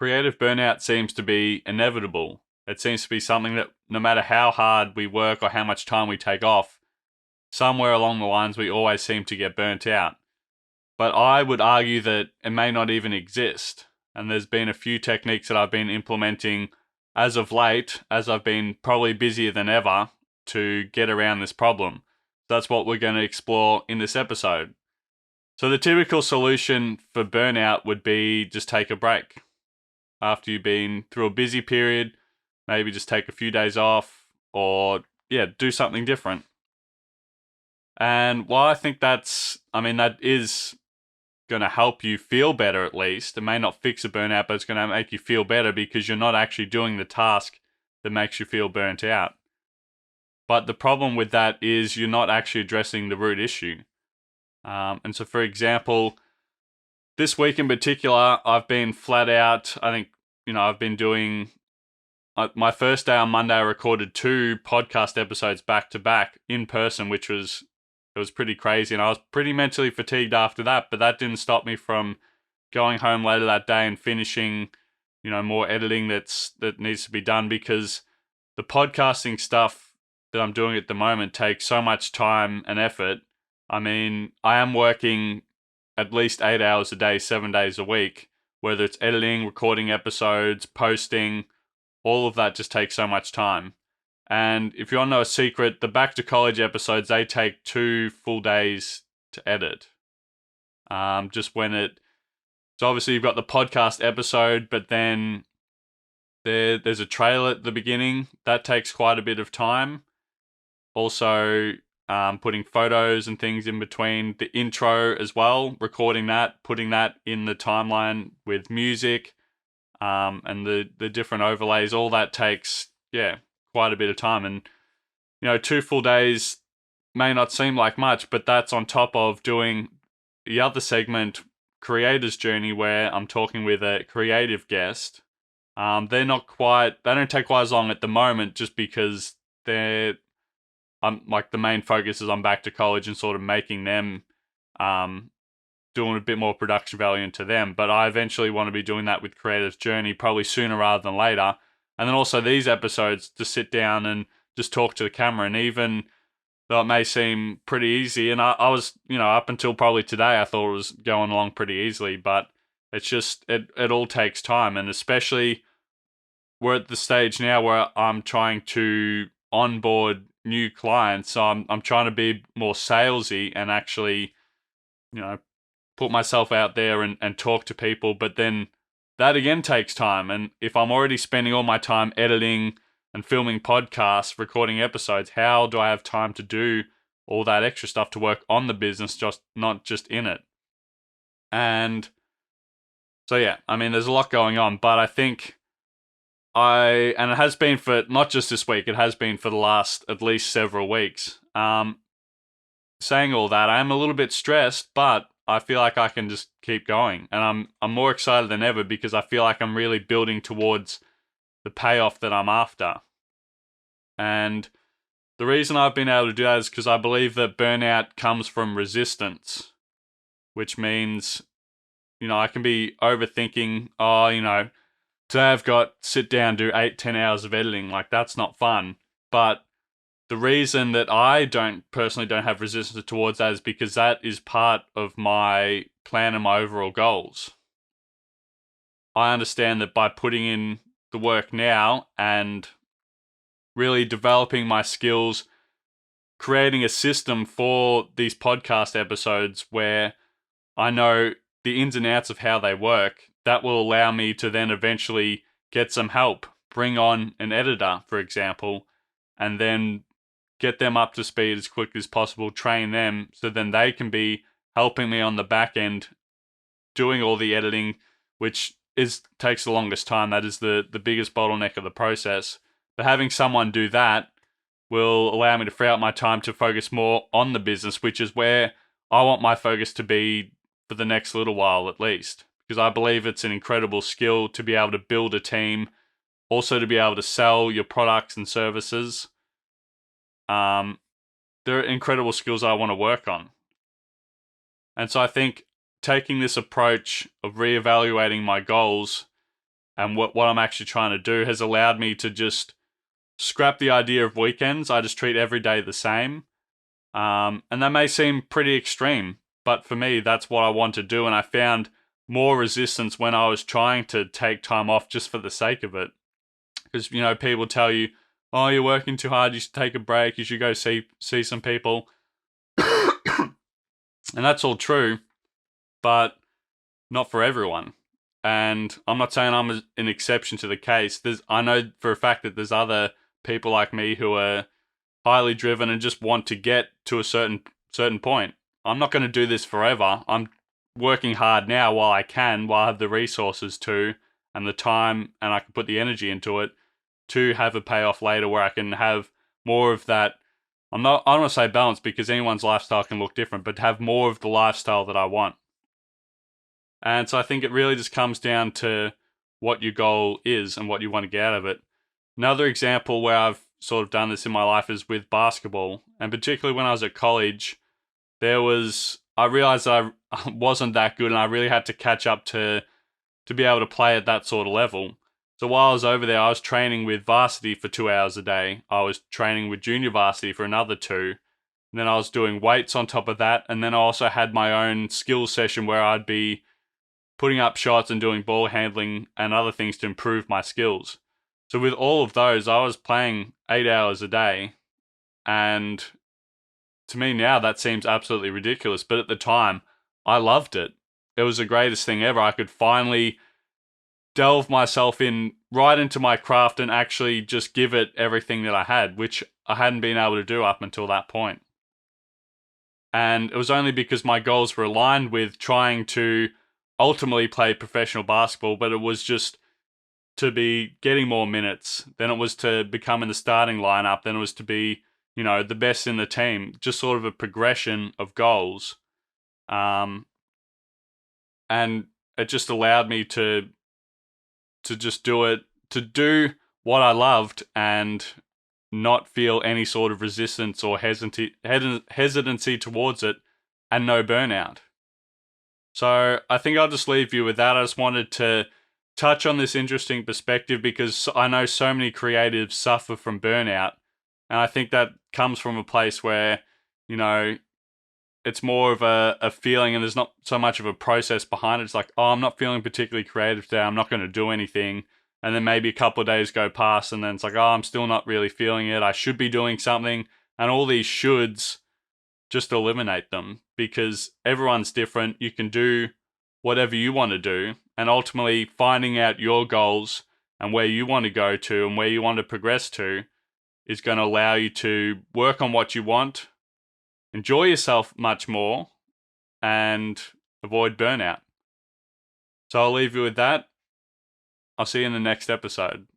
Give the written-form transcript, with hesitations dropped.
creative burnout seems to be inevitable. It seems to be something that no matter how hard we work or how much time we take off, somewhere along the lines we always seem to get burnt out. But I would argue that it may not even exist. And there's been a few techniques that I've been implementing as of late, as I've been probably busier than ever to get around this problem. That's what we're going to explore in this episode. So the typical solution for burnout would be just take a break. After you've been through a busy period, maybe just take a few days off or do something different. And while I think that is going to help you feel better at least, it may not fix a burnout, but it's going to make you feel better because you're not actually doing the task that makes you feel burnt out. But the problem with that is you're not actually addressing the root issue. And so, for example, this week in particular, I've been flat out. I think, I've been doing my first day on Monday, I recorded 2 podcast episodes back to back in person, which was pretty crazy. And I was pretty mentally fatigued after that, but that didn't stop me from going home later that day and finishing, more editing that needs to be done, because the podcasting stuff that I'm doing at the moment takes so much time and effort. I mean, I am working at least 8 hours a day, 7 days a week, whether it's editing, recording episodes, posting, all of that just takes so much time. And if you want to know a secret, the Back to College episodes, they take 2 full days to edit. So obviously you've got the podcast episode, but then there's a trailer at the beginning. That takes quite a bit of time. Also, putting photos and things in between, the intro as well, recording that, putting that in the timeline with music, and the different overlays, all that takes, quite a bit of time. And, 2 full days may not seem like much, but that's on top of doing the other segment, Creator's Journey, where I'm talking with a creative guest. They don't take quite as long at the moment, just because the main focus is on Back to College and sort of making them, doing a bit more production value into them. But I eventually want to be doing that with Creator's Journey, probably sooner rather than later. And then also these episodes, to sit down and just talk to the camera. And even though it may seem pretty easy, and I was, up until probably today, I thought it was going along pretty easily, but it's just, it all takes time. And especially, we're at the stage now where I'm trying to onboard new clients. So I'm trying to be more salesy and actually, put myself out there and talk to people. But then that again takes time. And if I'm already spending all my time editing and filming podcasts, recording episodes, how do I have time to do all that extra stuff to work on the business, not just in it? And so, there's a lot going on, but I think and it has been for not just this week, it has been for the last at least several weeks. Saying all that, I am a little bit stressed, but I feel like I can just keep going. And I'm more excited than ever, because I feel like I'm really building towards the payoff that I'm after. And the reason I've been able to do that is because I believe that burnout comes from resistance, which means, I can be overthinking, today I've got sit down, do 8-10 hours of editing. Like, that's not fun. But the reason that I personally don't have resistance towards that is because that is part of my plan and my overall goals. I understand that by putting in the work now and really developing my skills, creating a system for these podcast episodes where I know the ins and outs of how they work, that will allow me to then eventually get some help, bring on an editor, for example, and then get them up to speed as quickly as possible, train them, so then they can be helping me on the back end, doing all the editing, which takes the longest time. That is the biggest bottleneck of the process. But having someone do that will allow me to free up my time to focus more on the business, which is where I want my focus to be for the next little while at least. Because I believe it's an incredible skill to be able to build a team, also to be able to sell your products and services. They're incredible skills I want to work on. And so I think taking this approach of reevaluating my goals and what I'm actually trying to do has allowed me to just scrap the idea of weekends. I just treat every day the same. And that may seem pretty extreme, but for me, that's what I want to do. And I found more resistance when I was trying to take time off just for the sake of it. Because, people tell you, oh, you're working too hard, you should take a break, you should go see some people. And that's all true, but not for everyone. And I'm not saying I'm an exception to the case. I know for a fact that there's other people like me who are highly driven and just want to get to a certain point. I'm not going to do this forever. I'm working hard now while I can, while I have the resources to, and the time, and I can put the energy into it to have a payoff later where I can have more of that. I don't want to say balance because anyone's lifestyle can look different, but have more of the lifestyle that I want. And so I think it really just comes down to what your goal is and what you want to get out of it. Another example where I've sort of done this in my life is with basketball. And particularly when I was at college, I realized that I wasn't that good and I really had to catch up to be able to play at that sort of level. So while I was over there, I was training with varsity for 2 hours a day. I was training with junior varsity for another 2. And then I was doing weights on top of that. And then I also had my own skills session where I'd be putting up shots and doing ball handling and other things to improve my skills. So with all of those, I was playing 8 hours a day. And to me now, that seems absolutely ridiculous. But at the time, I loved it. It was the greatest thing ever. I could finally delve myself right into my craft and actually just give it everything that I had, which I hadn't been able to do up until that point. And it was only because my goals were aligned with trying to ultimately play professional basketball, but it was just to be getting more minutes. Then it was to become in the starting lineup. Then it was to be, the best in the team. Just sort of a progression of goals. And it just allowed me to just do it, to do what I loved and not feel any sort of resistance or hesitancy towards it, and no burnout. So I think I'll just leave you with that. I just wanted to touch on this interesting perspective because I know so many creatives suffer from burnout. And I think that comes from a place where, it's more of a feeling and there's not so much of a process behind it. It's like, oh, I'm not feeling particularly creative today. I'm not going to do anything. And then maybe a couple of days go past and then it's like, oh, I'm still not really feeling it. I should be doing something. And all these shoulds, just eliminate them because everyone's different. You can do whatever you want to do. And ultimately finding out your goals and where you want to go to and where you want to progress to is going to allow you to work on what you want, enjoy yourself much more, and avoid burnout. So I'll leave you with that. I'll see you in the next episode.